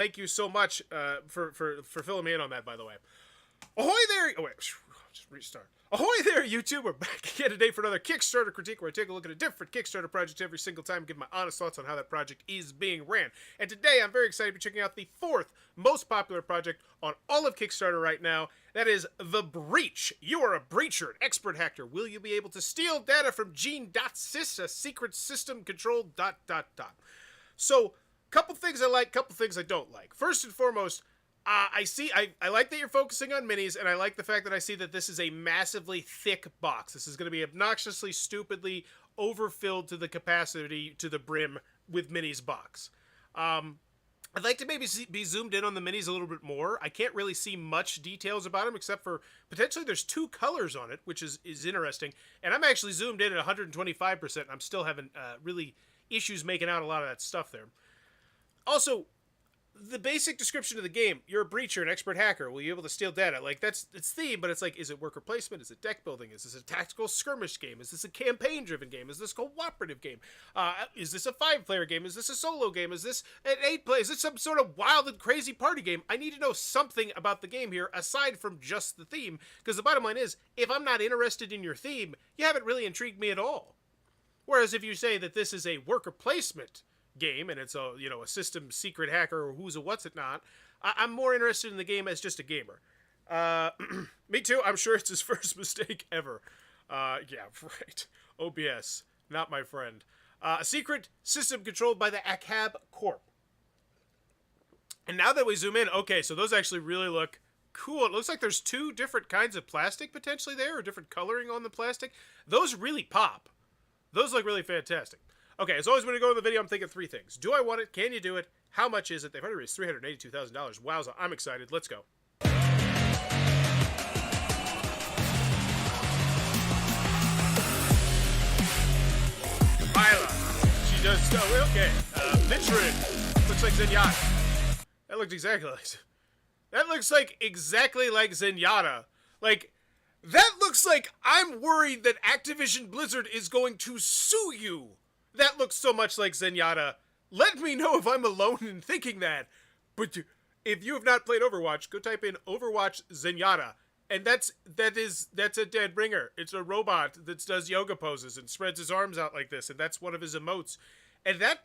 Thank you so much for filling me in on that, by the way. Ahoy there! Oh, wait. Just restart. Ahoy there, YouTube! We're back again today for another Kickstarter critique where I take a look at a different Kickstarter project every single time and give my honest thoughts on how that project is being ran. And today I'm very excited to be checking out the fourth most popular project on all of Kickstarter right now. That is The Breach. You are a breacher, an expert hacker. Will you be able to steal data from Gene.sys, a secret system controlled ... So, couple things I like, couple things I don't like. First and foremost, I like that you're focusing on minis, and I like the fact that I see that this is a massively thick box. This is going to be obnoxiously, stupidly overfilled to the capacity, to the brim, with minis box. I'd like to maybe be zoomed in on the minis a little bit more. I can't really see much details about them, except for potentially there's two colors on it, which is interesting. And I'm actually zoomed in at 125%, and I'm still having really issues making out a lot of that stuff there. Also, the basic description of the game, you're a breacher, an expert hacker. Will you be able to steal data? Like, it's theme, but it's like, is it worker placement? Is it deck building? Is this a tactical skirmish game? Is this a campaign-driven game? Is this a cooperative game? Is this a 5-player game? Is this a solo game? Is this an 8-player? Is this some sort of wild and crazy party game? I need to know something about the game here, aside from just the theme, because the bottom line is, if I'm not interested in your theme, you haven't really intrigued me at all. Whereas if you say that this is a worker placement game, and it's a system secret hacker or who's a what's it not, I'm more interested in the game as just a gamer. Me too. I'm sure it's his first mistake ever. Yeah, right. OBS, not my friend. A secret system controlled by the Achab Corp. And now that we zoom in, okay, so those actually really look cool. It looks like there's two different kinds of plastic potentially there, or different coloring on the plastic. Those really pop. Those look really fantastic. Okay, as always when we go in the video, I'm thinking three things. Do I want it? Can you do it? How much is it? They've already raised $382,000. Wowza, I'm excited. Let's go. Mila. She does... Oh, okay. Mitrin. Looks like Zenyatta. That looks exactly like... That looks like exactly like Zenyatta. Like... That looks like I'm worried that Activision Blizzard is going to sue you. That looks so much like Zenyatta. Let me know if I'm alone in thinking that. But if you have not played Overwatch, go type in Overwatch Zenyatta. And that's a dead bringer. It's a robot that does yoga poses and spreads his arms out like this, and that's one of his emotes. And that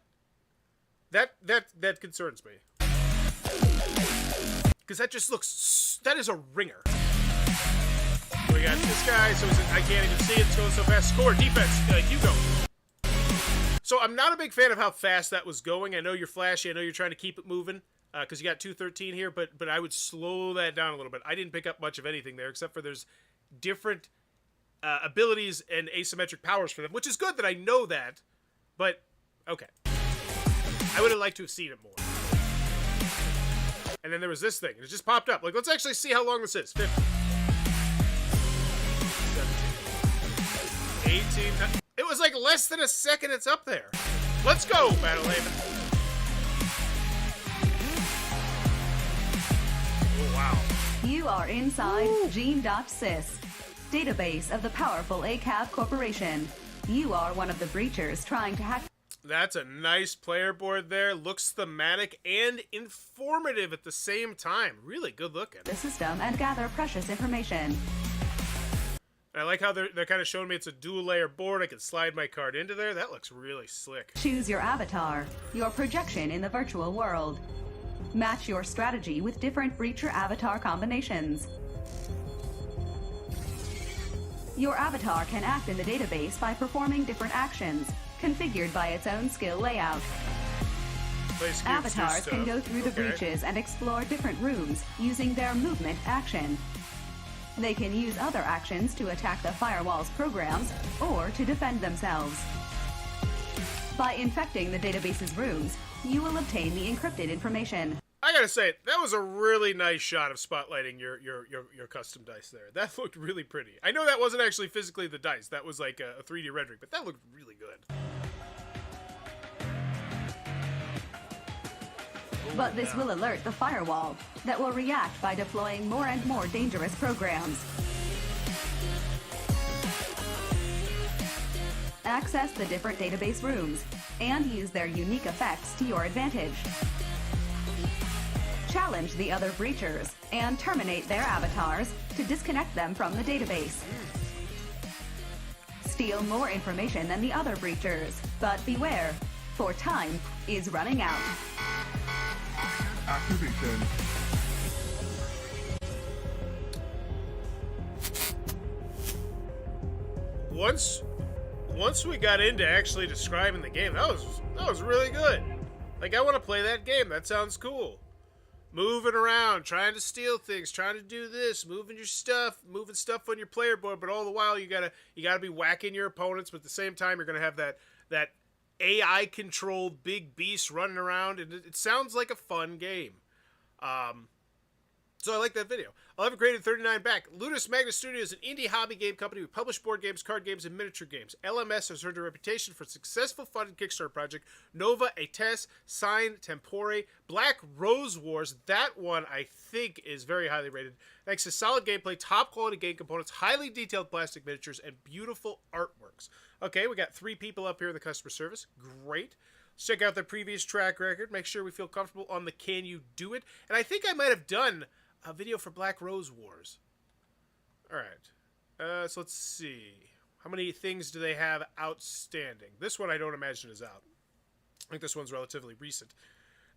concerns me. Because that just looks... That is a ringer. We got this guy, so I can't even see it. It's going so fast. Score, defense, Hugo. So I'm not a big fan of how fast that was going. I know you're flashy. I know you're trying to keep it moving because you got 213 here, but I would slow that down a little bit. I didn't pick up much of anything there except for there's different abilities and asymmetric powers for them, which is good that I know that, but okay. I would have liked to have seen it more. And then there was this thing. It just popped up. Like, let's actually see how long this is. 50. 17. 18. It was like less than a second it's up there. Let's go, Battlehaven. Oh, wow. You are inside Gene.sys, database of the powerful Achab Corporation. You are one of the breachers trying to hack... That's a nice player board there. Looks thematic and informative at the same time. Really good looking. ...the system and gather precious information. I like how they're kind of showing me it's a dual-layer board. I can slide my card into there. That looks really slick. Choose your avatar, your projection in the virtual world. Match your strategy with different breacher avatar combinations. Your avatar can act in the database by performing different actions, configured by its own skill layout. Avatars can go through the breaches and explore different rooms using their movement action. They can use other actions to attack the firewall's programs or to defend themselves. By infecting the database's rooms, you will obtain the encrypted information. I gotta say, that was a really nice shot of spotlighting your custom dice there. That looked really pretty. I know that wasn't actually physically the dice. That was like a 3D rendering, but that looked really good. But this will alert the firewall that will react by deploying more and more dangerous programs. Access the different database rooms and use their unique effects to your advantage. challenge the other breachers and terminate their avatars to disconnect them from the database. Steal more information than the other breachers, but beware, for time is running out. Activation. Once we got into actually describing the game, that was really good. Like, I want to play that game. That sounds cool. Moving around, trying to steal things, trying to do this, moving stuff on your player board, but all the while you gotta be whacking your opponents, but at the same time you're gonna have that AI controlled big beast running around, and it sounds like a fun game. So I like that video. 11 graded 39 back. Ludus Magnus Studios is an indie hobby game company who publish board games, card games, and miniature games. LMS has earned a reputation for a successful funded Kickstarter project. Nova, Ates, Sign, Tempore, Black Rose Wars. That one I think is very highly rated. Thanks to solid gameplay, top quality game components, highly detailed plastic miniatures, and beautiful artworks. Okay, we got 3 people up here in the customer service. Great. Let's check out their previous track record. Make sure we feel comfortable on the Can You Do It. And I think I might have done a video for Black Rose Wars. Alright. So let's see. How many things do they have outstanding? This one I don't imagine is out. I think this one's relatively recent.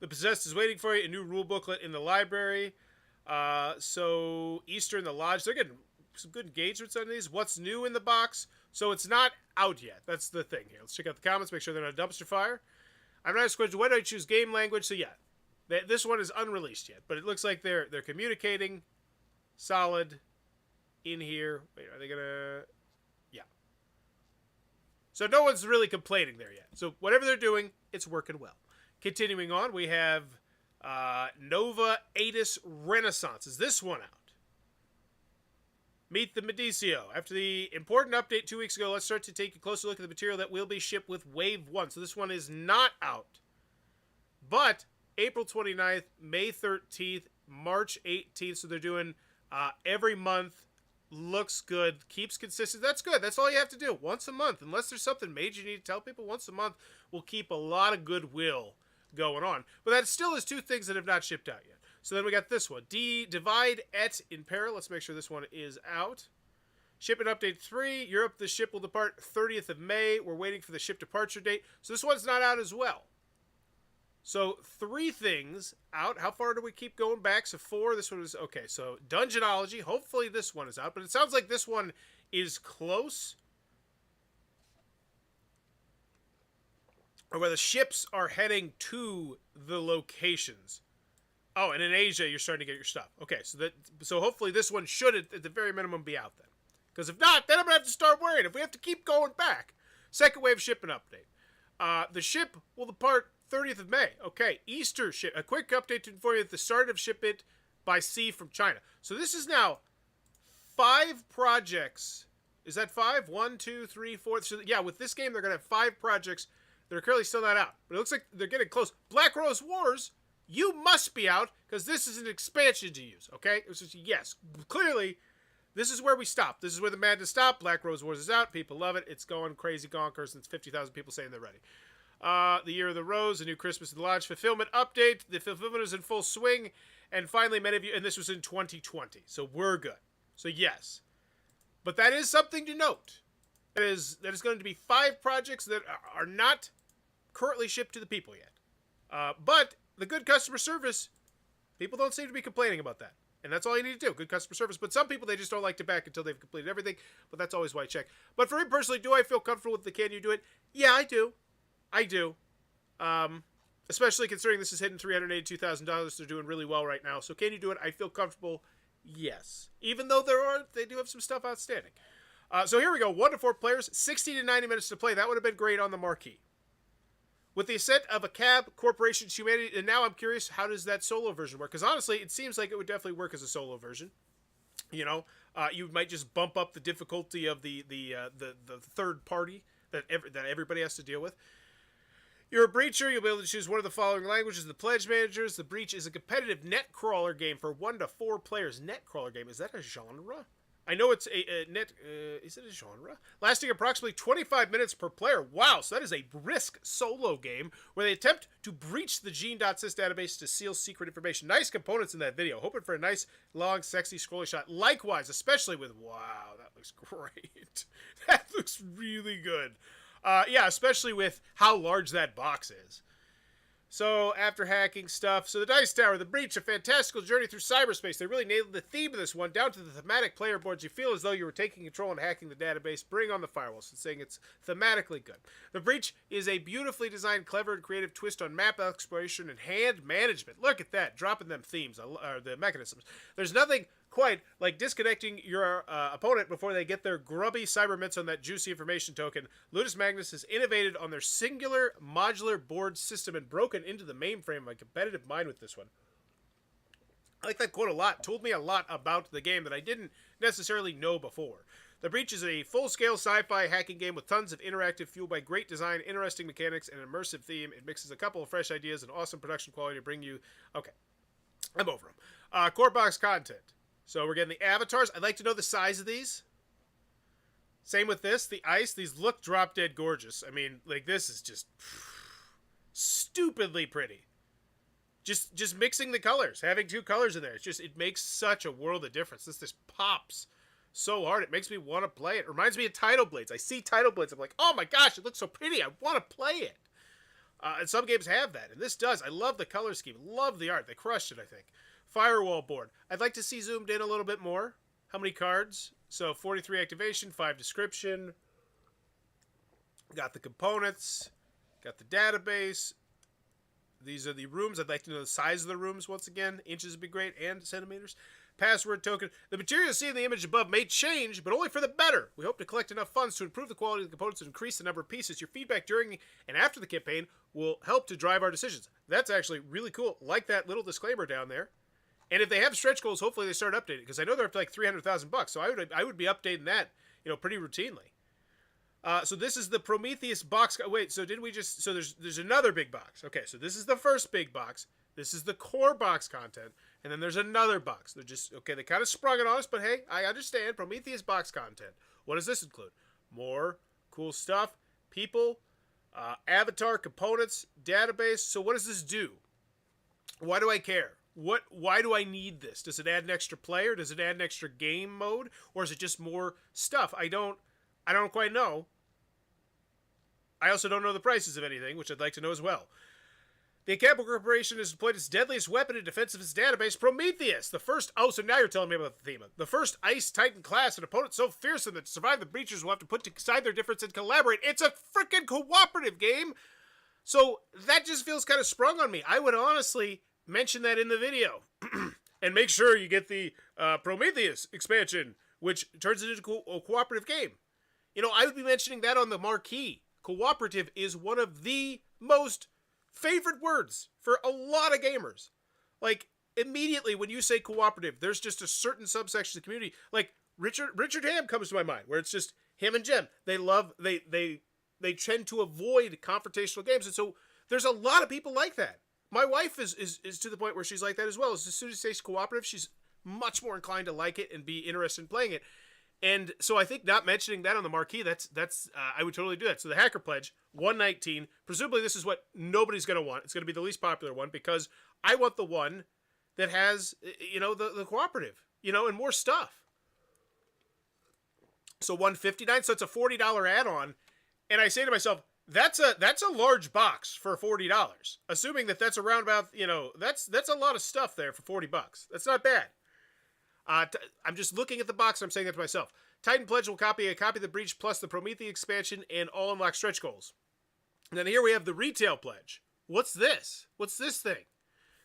The Possessed is waiting for you. A new rule booklet in the library. So Easter in the Lodge. They're getting some good engagements on these. What's new in the box? So it's not out yet. That's the thing here. Let's check out the comments. Make sure they're not a dumpster fire. I'm not a question. Why do I choose game language? So yeah. This one is unreleased yet, but it looks like they're communicating solid in here. Wait, are they gonna? Yeah. So no one's really complaining there yet. So whatever they're doing, it's working well. Continuing on, we have Nova Atis Renaissance. Is this one out? Meet the Medicio. After the important update 2 weeks ago, let's start to take a closer look at the material that will be shipped with Wave 1. So this one is not out. But April 29th, May 13th, March 18th. So they're doing every month. Looks good. Keeps consistent. That's good. That's all you have to do. Once a month. Unless there's something major you need to tell people, once a month will keep a lot of goodwill going on. But that still is 2 things that have not shipped out yet. So then we got this one. Divide et in Peril. Let's make sure this one is out. Shipment update 3. Europe, the ship will depart 30th of May. We're waiting for the ship departure date. So this one's not out as well. So 3 things out. How far do we keep going back? So 4. This one is okay. So Dungeonology. Hopefully this one is out, but it sounds like this one is close. Or where the ships are heading to the locations. Oh, and in Asia you're starting to get your stuff. Okay, so hopefully this one should at the very minimum be out then. Because if not, then I'm gonna have to start worrying if we have to keep going back. Second wave shipment update. The ship will depart 30th of May. Okay, Easter ship. A quick update to inform you at the start of shipment by sea from China. So this is now 5 projects. Is that 5? 1, 2, 3, 4. So yeah, with this game, they're going to have 5 projects that are currently still not out. But it looks like they're getting close. Black Rose Wars, you must be out because this is an expansion to use. Okay? It was just, yes, clearly, this is where we stop. This is where the madness stopped. Black Rose Wars is out. People love it. It's going crazy gonkers, and it's 50,000 people saying they're ready. The Year of the Rose, a new Christmas in the Lodge fulfillment update. The fulfillment is in full swing. And finally, many of you, and this was in 2020. So we're good. So yes. But that is something to note. That is going to be 5 projects that are not currently shipped to the people yet. But the good customer service, people don't seem to be complaining about that. And that's all you need to do, good customer service. But some people, they just don't like to back until they've completed everything. But that's always why I check. But for me personally, do I feel comfortable with the Can You Do It? Yeah, I do. I do. Especially considering this is hitting $382,000. They're doing really well right now. So Can You Do It? I feel comfortable. Yes. Even though they do have some stuff outstanding. So here we go. 1 to 4 players, 60 to 90 minutes to play. That would have been great on the marquee. With the ascent of Achab Corporation's humanity, and now I'm curious, how does that solo version work? Because honestly, it seems like it would definitely work as a solo version. You know, you might just bump up the difficulty of the third party that everybody has to deal with. You're a breacher. You'll be able to choose one of the following languages. The Pledge Managers. The Breach is a competitive net crawler game for 1 to 4 players. Net crawler game. Is that a genre? I know it's a net. Is it a genre? Lasting approximately 25 minutes per player. Wow, so that is a brisk solo game where they attempt to breach the Gene.sys database to steal secret information. Nice components in that video. Hoping for a nice, long, sexy, scrolly shot. Likewise, especially with, wow, that looks great. That looks really good. Yeah, especially with how large that box is. So, after hacking stuff, so the Dice Tower, The Breach, a fantastical journey through cyberspace. They really nailed the theme of this one, down to the thematic player boards. You feel as though you were taking control and hacking the database. Bring on the firewalls, and saying it's thematically good. The Breach is a beautifully designed, clever, and creative twist on map exploration and hand management. Look at that, dropping them themes, or the mechanisms. There's nothing quite like disconnecting your opponent before they get their grubby cybermits on that juicy information token. Ludus Magnus has innovated on their singular modular board system and broken into the mainframe of a competitive mind with this one. I like that quote a lot. Told me a lot about the game that I didn't necessarily know before. The Breach is a full-scale sci-fi hacking game with tons of interactive, fueled by great design, interesting mechanics, and an immersive theme. It mixes a couple of fresh ideas and awesome production quality to bring you... Okay, I'm over them. Core box content. So we're getting the avatars. I'd like to know the size of these. Same with this. The ice. These look drop-dead gorgeous. I mean, like, this is just stupidly pretty. Just mixing the colors. Having two colors in there. It's just, it makes such a world of difference. This pops so hard. It makes me want to play it. Reminds me of Tidal Blades. I see Tidal Blades. I'm like, oh my gosh, it looks so pretty. I want to play it. And some games have that. And this does. I love the color scheme. Love the art. They crushed it, I think. Firewall board. I'd like to see zoomed in a little bit more. How many cards? So 43 activation, 5 description. Got the components. Got the database. These are the rooms. I'd like to know the size of the rooms once again. Inches would be great, and centimeters. Password token. The material seen in the image above may change, but only for the better. We hope to collect enough funds to improve the quality of the components and increase the number of pieces. Your feedback during and after the campaign will help to drive our decisions. That's actually really cool. Like that little disclaimer down there. And if they have stretch goals, hopefully they start updating, because I know they're up to like $300,000. So I would be updating that, pretty routinely. So this is the Prometheus box. Wait, so did we just? So there's another big box. Okay, so this is the first big box. This is the core box content, and then there's another box. They're just okay. They kind of sprung it on us, but hey, I understand. Prometheus box content. What does this include? More cool stuff, people, avatar components, database. So what does this do? Why do I care? Why do I need this? Does it add an extra player? Does it add an extra game mode? Or is it just more stuff? I don't quite know. I also don't know the prices of anything, which I'd like to know as well. The Achab Corporation has deployed its deadliest weapon in defense of its database, Prometheus. The first... Oh, so now you're telling me about the theme. The first Ice Titan class, an opponent so fearsome that to survive the breachers will have to put aside their difference and collaborate. It's a freaking cooperative game! So that just feels kind of sprung on me. I would honestly... mention that in the video. And make sure you get the Prometheus expansion, which turns it into a cooperative game. I would be mentioning that on the marquee. Cooperative is one of the most favorite words for a lot of gamers. Like, immediately when you say cooperative, there's just a certain subsection of the community. Like, Richard Ham comes to my mind, where it's just him and Jem. They tend to avoid confrontational games. And so there's a lot of people like that. My wife is to the point where she's like that as well. As soon as it says cooperative, she's much more inclined to like it and be interested in playing it. And so I think not mentioning that on the marquee, that's I would totally do that. So the Hacker Pledge, 119. Presumably this is what nobody's going to want. It's going to be the least popular one, because I want the one that has, the cooperative, and more stuff. So 159, so it's a $40 add-on. And I say to myself, that's a large box for $40. Assuming that's around about, that's a lot of stuff there for $40. That's not bad. I'm just looking at the box. I'm saying that to myself. Titan Pledge will copy of the Breach plus the Prometheus expansion and all unlocked stretch goals. And then here we have the Retail Pledge. What's this? What's this thing?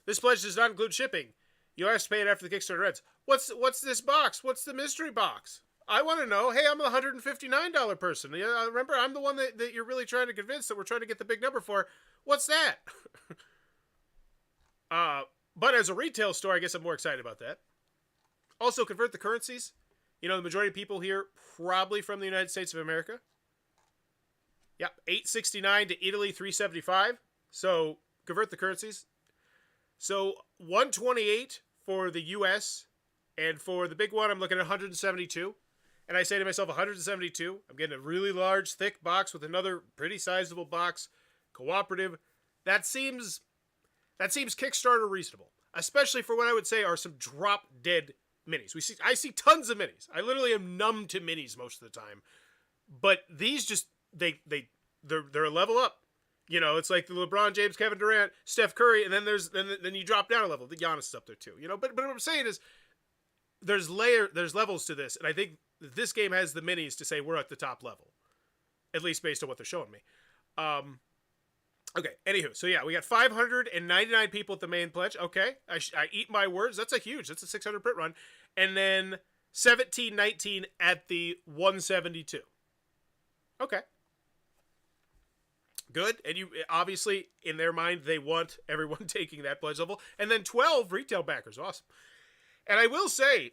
This pledge does not include shipping. You'll have to pay it after the Kickstarter ends. What's this box? What's the mystery box? I want to know, hey, I'm the $159 person. Remember, I'm the one that you're really trying to convince that we're trying to get the big number for. What's that? But as a retail store, I guess I'm more excited about that. Also, convert the currencies. The majority of people here probably from the United States of America. Yep, $8.69 to Italy, $3.75. So, convert the currencies. So, $128 for the U.S., And for the big one, I'm looking at 172. And I say to myself, 172. I'm getting a really large, thick box with another pretty sizable box. Cooperative. That seems Kickstarter reasonable. Especially for what I would say are some drop-dead minis. I see tons of minis. I literally am numb to minis most of the time. But these just, they're a level up. You know, it's like the LeBron James, Kevin Durant, Steph Curry, and then then you drop down a level. The Giannis is up there too. You know, but what I'm saying is there's levels to this, and I think this game has the minis to say we're at the top level. At least based on what they're showing me. Okay, anywho, so yeah, we got 599 people at the main pledge. Okay, I eat my words. That's a 600 print run. And then 1719 at the 172. Okay. Good. And you obviously, in their mind, they want everyone taking that pledge level. And then 12 retail backers. Awesome. And I will say,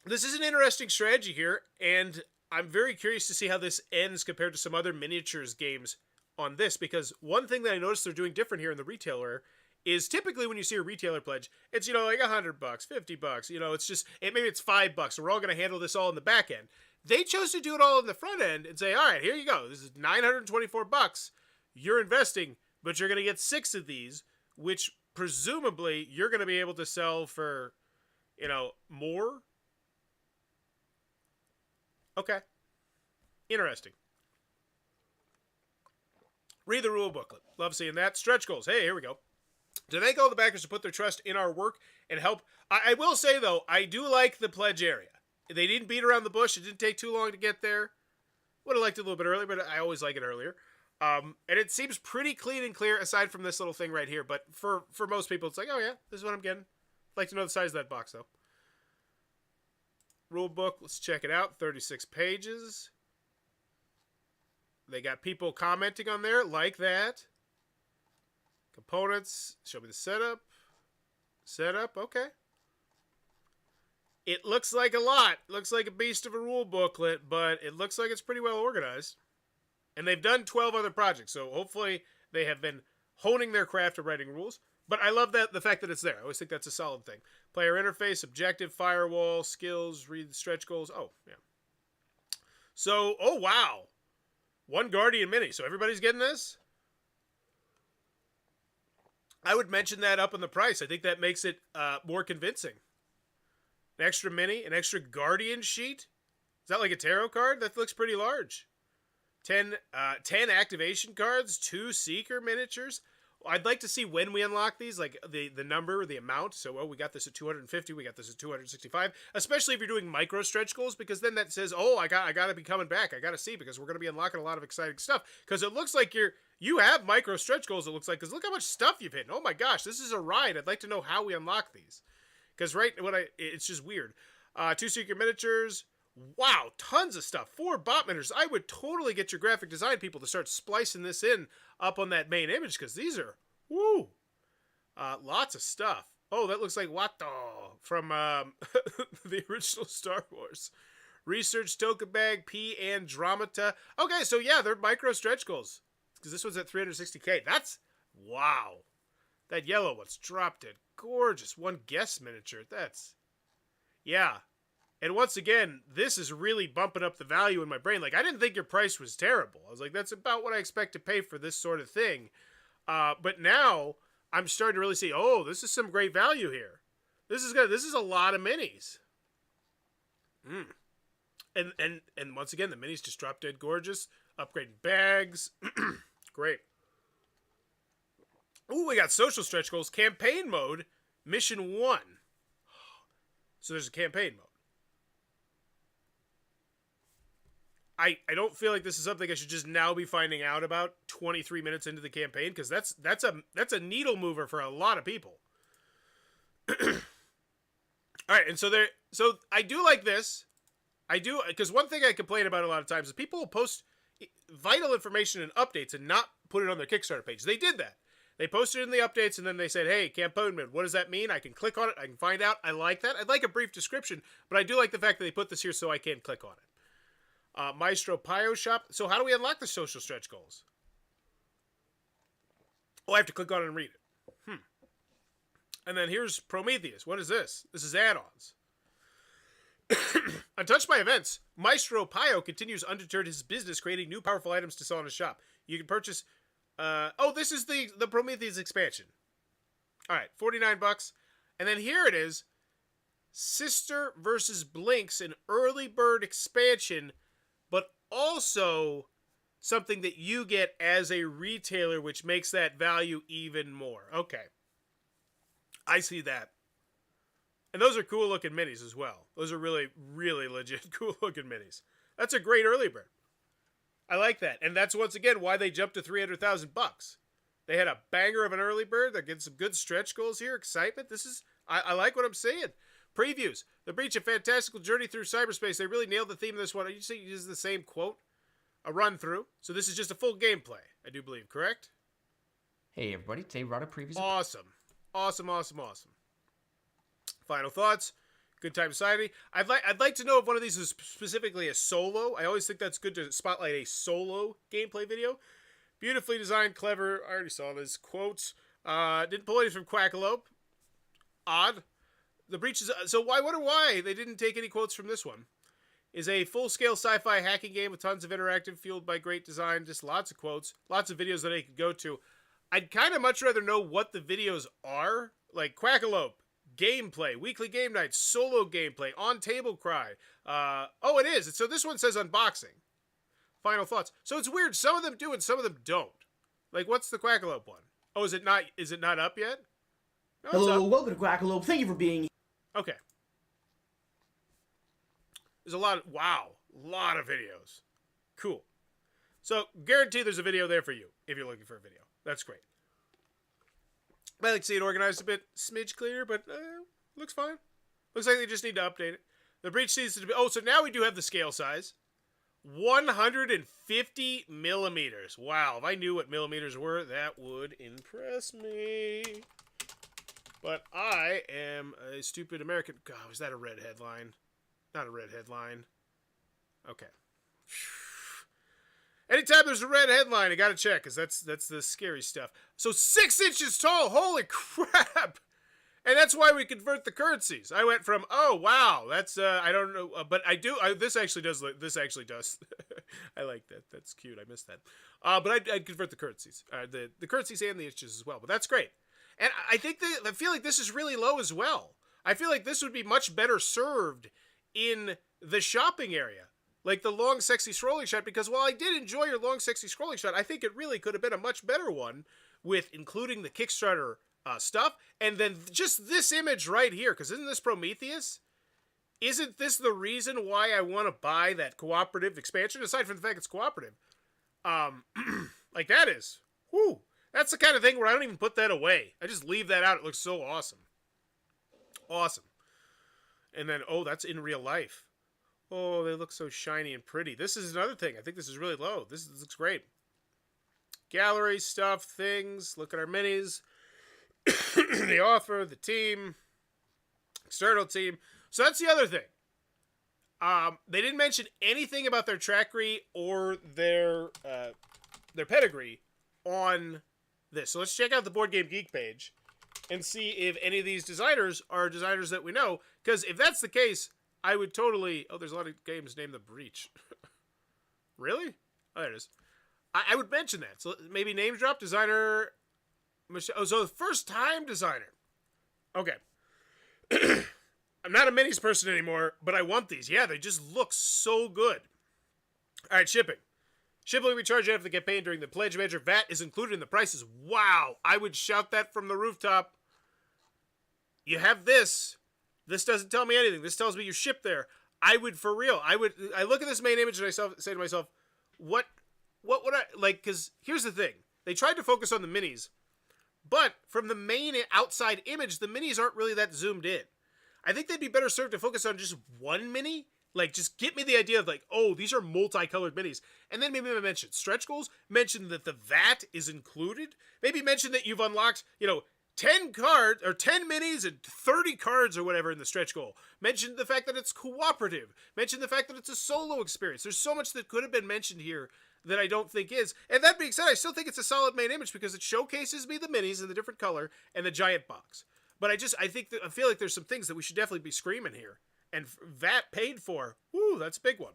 this is an interesting strategy here, and I'm very curious to see how this ends compared to some other miniatures games on this, because one thing that I noticed they're doing different here in the retailer is typically when you see a retailer pledge, it's, you know, like $100, $50, you know, it's just, maybe it's $5, so we're all going to handle this all in the back end. They chose to do it all in the front end and say, all right, here you go. This is $924. You're investing, but you're going to get 6 of these, which presumably you're going to be able to sell for, you know, more. Okay. Interesting. Read the rule booklet. Love seeing that. Stretch goals. Hey, here we go. To thank all the backers to put their trust in our work and help. I will say, though, I do like the pledge area. They didn't beat around the bush. It didn't take too long to get there. Would have liked it a little bit earlier, but I always like it earlier. And it seems pretty clean and clear, aside from this little thing right here. But for most people, it's like, oh, yeah, this is what I'm getting. I'd like to know the size of that box, though. Rule book. Let's check it out. 36 pages. They got people commenting on there like that. Components. Show me the setup. Setup. Okay. It looks like a lot. Looks like a beast of a rule booklet, but it looks like it's pretty well organized. And they've done 12 other projects, so hopefully they have been honing their craft of writing rules. But I love the fact that it's there. I always think that's a solid thing. Player interface, objective, firewall, skills, read the stretch goals. Oh, yeah. So, oh, wow. 1 Guardian Mini. So everybody's getting this? I would mention that up in the price. I think that makes it more convincing. An extra mini, an extra Guardian sheet. Is that like a tarot card? That looks pretty large. 10 activation cards, 2 Seeker miniatures. I'd like to see when we unlock these, like the number, the amount. So, we got this at 250, we got this at 265. Especially if you're doing micro stretch goals, because then that says, oh, I got to be coming back. I got to see, because we're going to be unlocking a lot of exciting stuff. Because it looks like you have micro stretch goals, it looks like, because look how much stuff you've hit. Oh my gosh, this is a ride. I'd like to know how we unlock these. Because it's just weird. 2 Secret Miniatures. Wow, tons of stuff. 4 bot miniatures. I would totally get your graphic design people to start splicing this in up on that main image, because these are, woo, lots of stuff. Oh, that looks like Watto from the original Star Wars. Research Token Bag, P. Andromeda. Okay, so yeah, they're micro stretch goals, because this one's at 360K. That's, wow. That yellow one's dropped it. Gorgeous. 1 guest miniature. That's, yeah. And once again, this is really bumping up the value in my brain. Like, I didn't think your price was terrible. I was like, that's about what I expect to pay for this sort of thing. But now I'm starting to really see, oh, this is some great value here. This is good. This is a lot of minis. And once again, the minis just drop dead gorgeous. Upgrading bags. Great. Ooh, we got social stretch goals. Campaign mode. Mission 1. So there's a campaign mode. I don't feel like this is something I should just now be finding out about 23 minutes into the campaign, because that's a needle mover for a lot of people. All right, and so I do like this. I do, because one thing I complain about a lot of times is people will post vital information and updates and not put it on their Kickstarter page. They did that. They posted it in the updates, and then they said, hey, campaign mode, what does that mean? I can click on it. I can find out. I like that. I'd like a brief description, but I do like the fact that they put this here so I can click on it. Maestro Pio Shop. So how do we unlock the social stretch goals? Oh, I have to click on it and read it. And then here's Prometheus. What is this? This is add-ons. Untouched by events, Maestro Pio continues undeterred his business, creating new powerful items to sell in his shop. You can purchase... this is the Prometheus expansion. Alright, $49. And then here it is. Sister versus Blinks, an early bird expansion, but also something that you get as a retailer, which makes that value even more. Okay. I see that. And those are cool looking minis as well. Those are really, really legit cool looking minis. That's a great early bird. I like that. And that's once again why they jumped to $300,000. They had a banger of an early bird. They're getting some good stretch goals here. Excitement. I like what I'm seeing. Previews. The Breach, a fantastical journey through cyberspace. They really nailed the theme of this one. Are you saying this is the same quote? A run through. So this is just a full gameplay, I do believe, correct? Hey everybody, today Rada previews. Awesome. Final thoughts. Good time society. I'd like to know if one of these is specifically a solo. I always think that's good to spotlight a solo gameplay video. Beautifully designed, clever. I already saw this. Quotes. Didn't pull any from Quackalope. Odd. The Breach is... So I wonder why they didn't take any quotes from this one. Is a full-scale sci-fi hacking game with tons of interactive, fueled by great design. Just lots of quotes. Lots of videos that I could go to. I'd kind of much rather know what the videos are. Like Quackalope. Gameplay. Weekly game nights. Solo gameplay. On table cry. It is. So this one says unboxing. Final thoughts. So it's weird. Some of them do and some of them don't. Like, what's the Quackalope one? Oh, is it not up yet? No, Hello, welcome to Quackalope. Thank you for being here. Okay. There's a lot of videos. Cool. So, guarantee there's a video there for you if you're looking for a video. That's great. I like to see it organized a bit smidge cleaner, but looks fine. Looks like they just need to update it. The Breach seems to be... Oh, so now we do have the scale size. 150 millimeters. Wow, if I knew what millimeters were, that would impress me. But I am a stupid American... God, was that a red headline? Not a red headline. Okay. Anytime there's a red headline, I gotta check, because that's the scary stuff. So 6 inches tall, holy crap! And that's why we convert the currencies. I went from, oh, wow, that's, I don't know, but this actually does, I like that. That's cute, I missed that. But I'd convert the currencies. The currencies and the inches as well, but that's great. And I feel like this is really low as well. I feel like this would be much better served in the shopping area. Like the long, sexy scrolling shot, because while I did enjoy your long, sexy scrolling shot, I think it really could have been a much better one with including the Kickstarter stuff, and then just this image right here, because isn't this Prometheus? Isn't this the reason why I want to buy that cooperative expansion, aside from the fact it's cooperative? Like that is. Whoo! That's the kind of thing where I don't even put that away. I just leave that out. It looks so awesome. Awesome. And then, oh, that's in real life. Oh, they look so shiny and pretty. This is another thing. I think this is really low. This looks great. Gallery stuff, things. Look at our minis. The author, the team. External team. So that's the other thing. They didn't mention anything about their trackery or their pedigree on this. So let's check out the Board Game Geek page and see if any of these designers are designers that we know. Because if that's the case, I would totally... Oh, there's a lot of games named The Breach. Really? Oh, there it is. I would mention that. So maybe name drop designer... Oh, so the first time designer. Okay. I'm not a minis person anymore, but I want these. Yeah, they just look so good. All right, shipping. Shipping will be charged after the campaign during the pledge measure. VAT is included in the prices. Wow, I would shout that from the rooftop. You have this. This doesn't tell me anything. This tells me you ship there. I would, for real. I look at this main image and I say to myself, what would I like? Because here's the thing: they tried to focus on the minis, but from the main outside image, the minis aren't really that zoomed in. I think they'd be better served to focus on just one mini. Like, just get me the idea of, like, oh, these are multicolored minis. And then maybe mention stretch goals, mention that the VAT is included, maybe mention that you've unlocked, 10 cards, or 10 minis and 30 cards or whatever in the stretch goal. Mention the fact that it's cooperative. Mention the fact that it's a solo experience. There's so much that could have been mentioned here that I don't think is. And that being said, I still think it's a solid main image because it showcases me the minis in the different color and the giant box. But I feel like there's some things that we should definitely be screaming here and VAT paid for. Woo, that's a big one.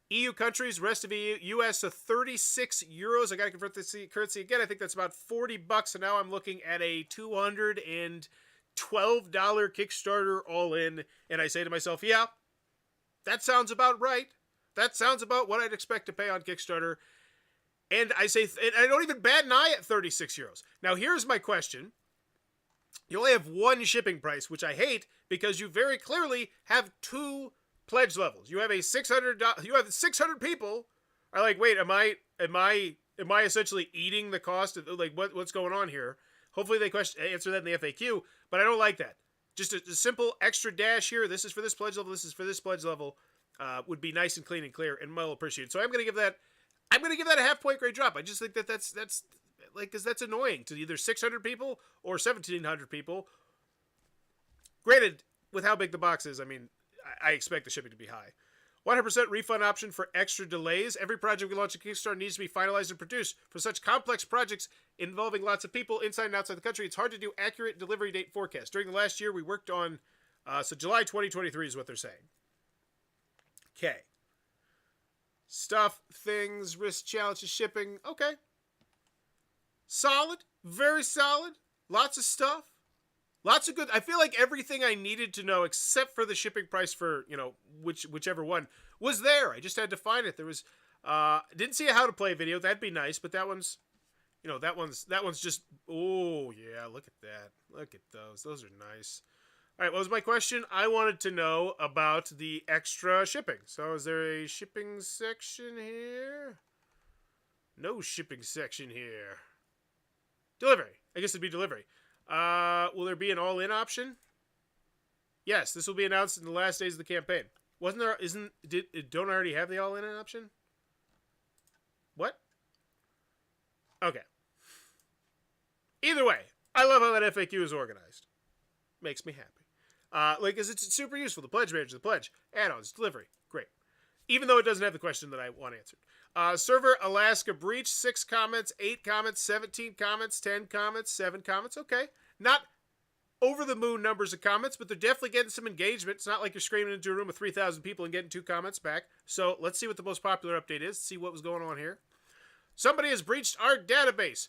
EU countries, rest of EU, US, so 36 euros. I got to convert this currency again. I think that's about $40. And now I'm looking at a $212 Kickstarter all in. And I say to myself, yeah, that sounds about right. That sounds about what I'd expect to pay on Kickstarter. And I say, and I don't even bat an eye at 36 euros. Now, here's my question. You only have one shipping price, which I hate because you very clearly have two pledge levels. You have a $600. You have 600 people are like, wait, am I essentially eating the cost of like what's going on here? Hopefully they answer that in the FAQ, but I don't like that. Just a simple extra dash here. This is for this pledge level. This is for this pledge level. Would be nice and clean and clear and well appreciated. So I'm gonna give that a half point grade drop. I just think that's like because that's annoying to either 600 people or 1,700 people. Granted, with how big the box is, I mean, I expect the shipping to be high. 100% refund option for extra delays. Every project we launch at Kickstarter needs to be finalized and produced. For such complex projects involving lots of people inside and outside the country, it's hard to do accurate delivery date forecasts. During the last year, we worked on, so July 2023 is what they're saying. Okay. Stuff, things, risk, challenges, shipping. Okay. Solid. Very solid. Lots of stuff. Lots of good. I feel like everything I needed to know, except for the shipping price for, whichever one, was there. I just had to find it. There was, didn't see a how to play video. That'd be nice, but that one's, that one's just, oh yeah, look at that. Look at those. Those are nice. All right, what was my question? I wanted to know about the extra shipping. So is there a shipping section here? No shipping section here. Delivery. I guess it'd be delivery. Will there be an all-in option? Yes, this will be announced in the last days of the campaign. Don't I already have the all-in option? What? Okay. Either way, I love how that FAQ is organized. Makes me happy. Because it's super useful. The pledge manager, the pledge, add-ons, delivery, great. Even though it doesn't have the question that I want answered. Server Alaska breach, 6 comments, 8 comments, 17 comments, 10 comments, 7 comments. Okay. Not over the moon numbers of comments, but they're definitely getting some engagement. It's not like you're screaming into a room with 3,000 people and getting 2 comments back. So let's see what the most popular update is. See what was going on here. Somebody has breached our database.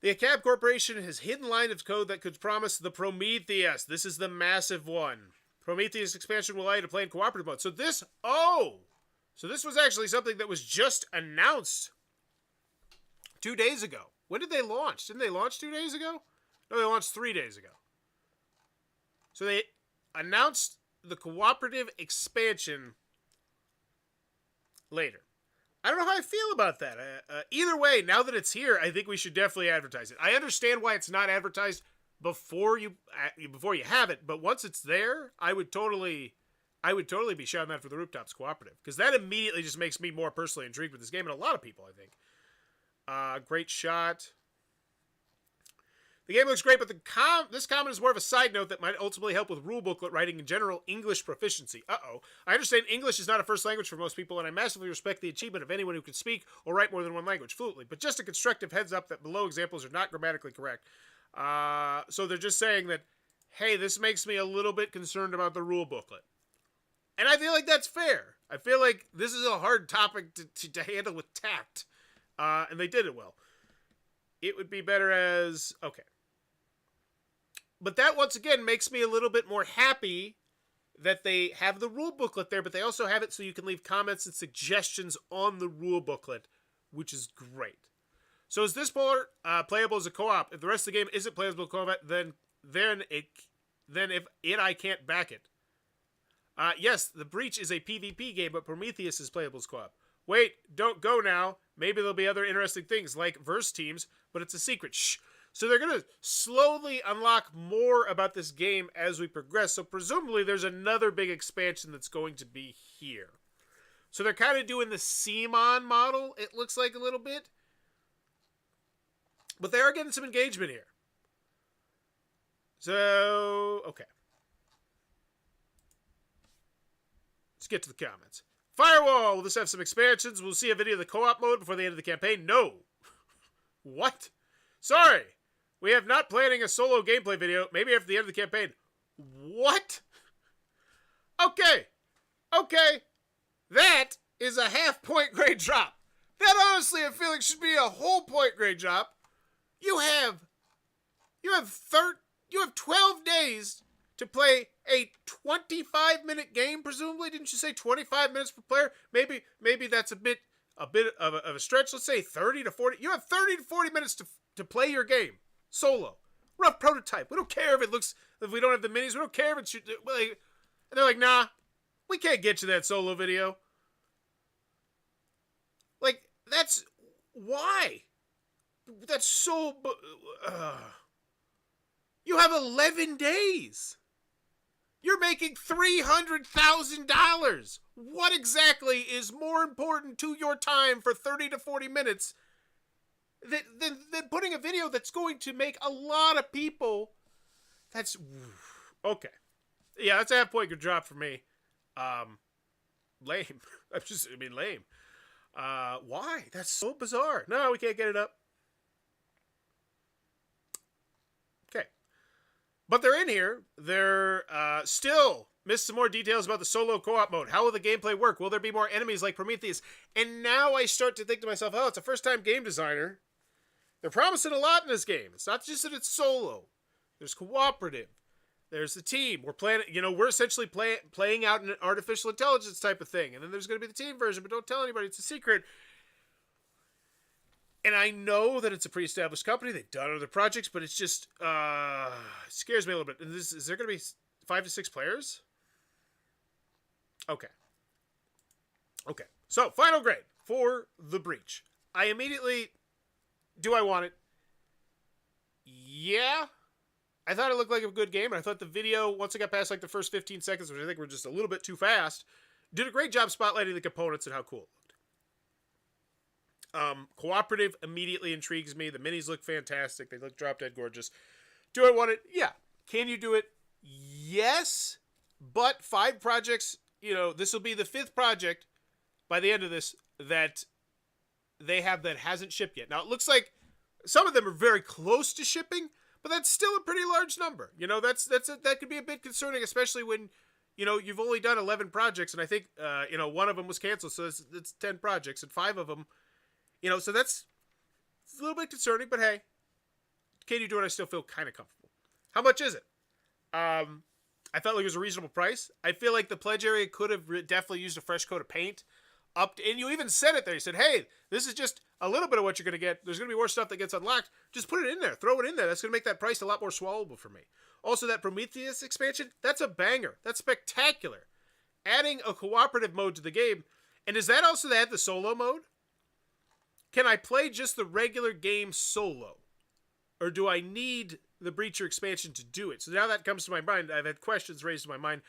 The Achab Corporation has hidden lines of code that could promise the Prometheus. This is the massive one. Prometheus expansion will allow you to play in cooperative mode. So this was actually something that was just announced 2 days ago. When did they launch? Didn't they launch 2 days ago? No, they launched 3 days ago. So they announced the cooperative expansion later. I don't know how I feel about that. Either way, now that it's here, I think we should definitely advertise it. I understand why it's not advertised before you have it, but once it's there, I would totally be shouting that for the rooftops cooperative, because that immediately just makes me more personally intrigued with this game, and a lot of people, I think. Great shot. The game looks great, but this comment is more of a side note that might ultimately help with rule booklet writing and general English proficiency. I understand English is not a first language for most people, and I massively respect the achievement of anyone who can speak or write more than one language fluently, but just a constructive heads up that below examples are not grammatically correct. So they're just saying that, hey, this makes me a little bit concerned about the rule booklet. And I feel like that's fair. I feel like this is a hard topic to handle with tact. And they did it well. It would be better as... Okay. But that, once again, makes me a little bit more happy that they have the rule booklet there, but they also have it so you can leave comments and suggestions on the rule booklet, which is great. So is this part playable as a co-op? If the rest of the game isn't playable as a co-op, then I can't back it. Yes, The Breach is a PvP game, but Prometheus is playable as co-op. Wait, don't go now. Maybe there'll be other interesting things like verse teams, but it's a secret. Shh. So they're going to slowly unlock more about this game as we progress. So presumably there's another big expansion that's going to be here. So they're kind of doing the CMON model, it looks like a little bit. But they are getting some engagement here. So, okay. Let's get to the comments. Firewall! Will this have some expansions? We'll see a video of the co-op mode before the end of the campaign? No. What? Sorry. We have not planning a solo gameplay video. Maybe after the end of the campaign. What? Okay. That is a half-point grade drop. That honestly, I feel like should be a whole point grade drop. You have 12 days to play a 25-minute game, presumably. Didn't you say 25 minutes per player? Maybe that's a bit of a stretch. Let's say 30 to 40. You have 30 to 40 minutes to play your game solo. Rough prototype. We don't care if we don't have the minis. We don't care if it's like, and they're like, nah, we can't get you that solo video. Like, that's why. That's so. You have 11 days. You're making $300,000. What exactly is more important to your time for 30 to 40 minutes than putting a video that's going to make a lot of people? That's okay. Yeah, that's a half-point good drop for me. Lame. Lame. Why? That's so bizarre. No, we can't get it up. Okay. But they're in here. They're still missed some more details about the solo co-op mode. How will the gameplay work? Will there be more enemies like Prometheus? And now I start to think to myself, oh, it's a first-time game designer. They're promising a lot in this game. It's not just that it's solo. There's cooperative. There's the team. We're essentially playing out an artificial intelligence type of thing. And then there's going to be the team version, but don't tell anybody. It's a secret. And I know that it's a pre-established company. They've done other projects, but it's just it scares me a little bit. And is there going to be 5 to 6 players? Okay. So, final grade for The Breach. Do I want it? Yeah. I thought it looked like a good game, and I thought the video, once it got past like the first 15 seconds, which I think were just a little bit too fast, did a great job spotlighting the components and how cool it looked. Cooperative immediately intrigues me. The minis look fantastic. They look drop-dead gorgeous. Do I want it? Yeah. Can you do it? Yes. But 5 projects, this will be the 5th project by the end of this that they have that hasn't shipped yet. Now, it looks like some of them are very close to shipping, but that's still a pretty large number. That could be a bit concerning, especially when, you've only done 11 projects, and I think, one of them was canceled, so it's 10 projects, and 5 of them, so it's a little bit concerning, but hey, can you do it? I still feel kind of comfortable. How much is it? I felt like it was a reasonable price. I feel like the pledge area could have definitely used a fresh coat of paint. And you even said it there. You said, hey, this is just a little bit of what you're going to get. There's going to be more stuff that gets unlocked. Just put it in there. Throw it in there. That's going to make that price a lot more swallowable for me. Also, that Prometheus expansion, that's a banger. That's spectacular. Adding a cooperative mode to the game. And is that also to add the solo mode? Can I play just the regular game solo? Or do I need the Breacher expansion to do it? So now that comes to my mind. I've had questions raised in my mind.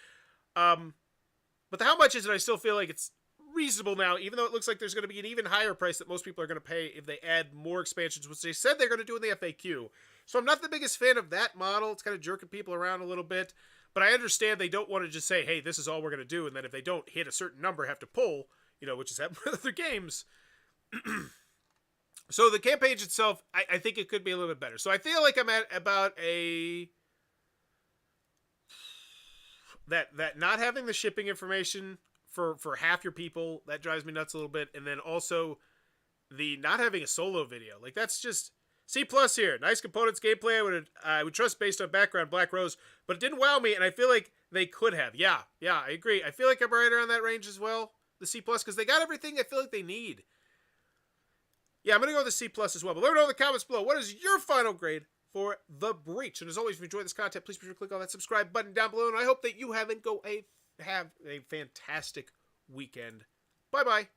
But how much is it? I still feel like it's reasonable now, even though it looks like there's going to be an even higher price that most people are going to pay if they add more expansions, which they said they're going to do in the FAQ. So I'm not the biggest fan of that model. It's kind of jerking people around a little bit. But I understand they don't want to just say, hey, this is all we're going to do, and then if they don't hit a certain number, have to pull, which is happening with other games. So the campaign itself, I think it could be a little bit better. So I feel like I'm at about that not having the shipping information for half your people, that drives me nuts a little bit. And then also the not having a solo video. Like, that's just C+ here. Nice components, gameplay I would trust based on background, Black Rose, but it didn't wow me, and I feel like they could have. Yeah, I agree. I feel like I'm right around that range as well, the C+, because they got everything I feel like they need. Yeah, I'm going to go with the C+ as well. But let me know in the comments below, what is your final grade for The Breach? And as always, if you enjoyed this content, please be sure to click on that subscribe button down below. And I hope that you have a fantastic weekend. Bye-bye.